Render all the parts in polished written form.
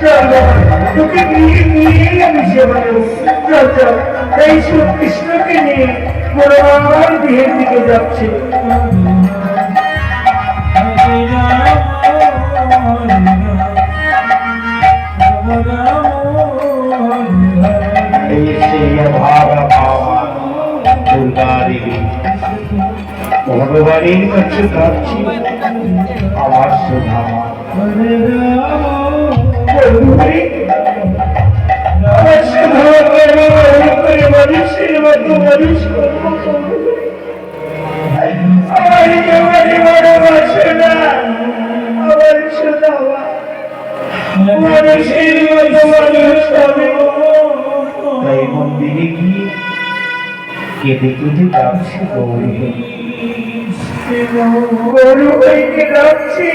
চলো তোকে নিয়ে নিয়ে আমি সেবা দেবো। চল চল, এই সব কৃষ্ণকে নিয়ে বড় দেহের দিকে যাচ্ছে। ভগবানের কাছে কাঁদছি আমার সোনা মানুষের মতো মানুষ আমার কেমন বড় বাসে না আমার সোনা মানুষের মতো মানুষ হবে। তাই মন্দিরে গিয়ে কেঁদে কেঁদে ডাকছি গরু হইতে ডাকছি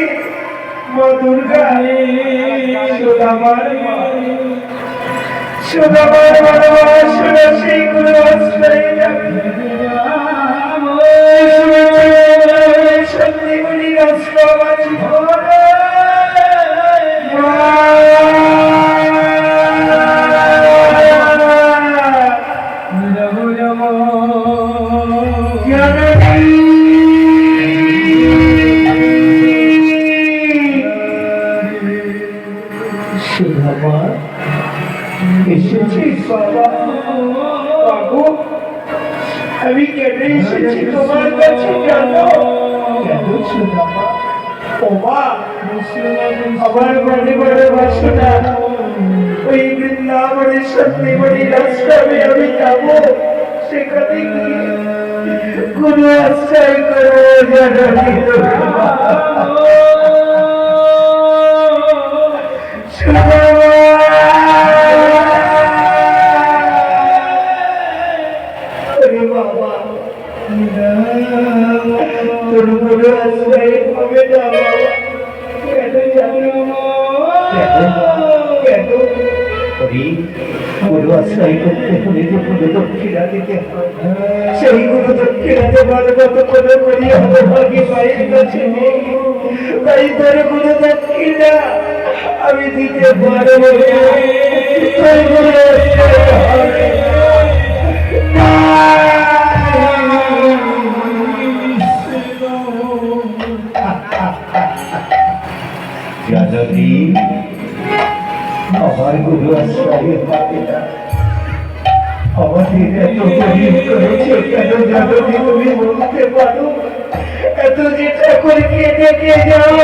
মা দুর্গা। সুদামার ভালোবাসা সেই গুরু আশ্রয় সত্যিগুলি আশ্রম আছে এসেছিস বাবা? বাবু আমি কেন এসেছি তোমার কাছে জানো? কেন বাবা? ওমা আমার মনে বড় বাসনা ওই বৃন্দাবনের সত্যিবড়ি রাস্তায় আমি যাবো। সেখানে গিয়ে গুরু আশ্রয় করবো জননী দুর্গা। তোর গুরু আশ্রয় হবে না বাবা। কেন জানো? কেন গুরু আশ্রয় করতে হলে যে গুরু দক্ষিণা দিতে হয়। সেই গুরু দক্ষিণা দেবার মতো কোনো করি হতভাগী মায়ের কাছে নেই। তাই তোর গুরু দক্ষিণা আমি দিতে পারবো না। তোর গুরু আশ্রয় হবে না। জানবি আমার গুরু আশ্রয় পাবে না। আমাদের এত গরিব করেছে কেন জানবি? তুমি বলতে পারো এত যে ঠাকুরকে ডেকে যাও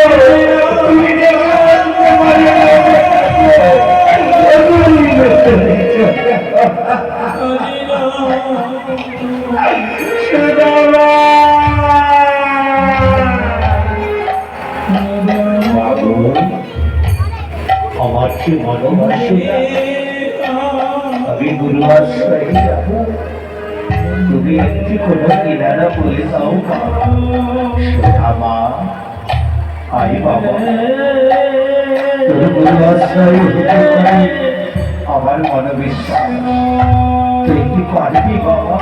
তুমি ডেকে বলতে পারো আমার কি ভালোবাসে আমি গুরু আশ্রয় যাবো। তুমি একটি কোনো কিনারা বলে দাও মা। আই বাবা তোর গুরু আশ্রয় হতে পারে আমার মনোবিশ্বাস। তুই কি পারবি বাবা?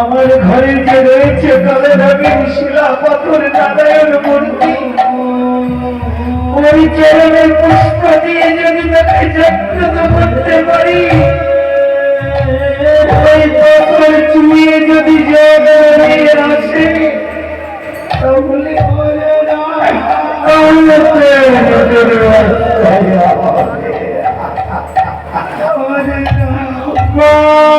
আমার ঘরে যে রয়েছে কালের আগে শিলা পাথর নারায়ণ মূর্তি, ওই চরণের পুষ্প দিয়ে যদি তাকে জাগ্রত করতে পারি, ওই পাথর চুয়ে যদি জগৎ আসে তাহলে মা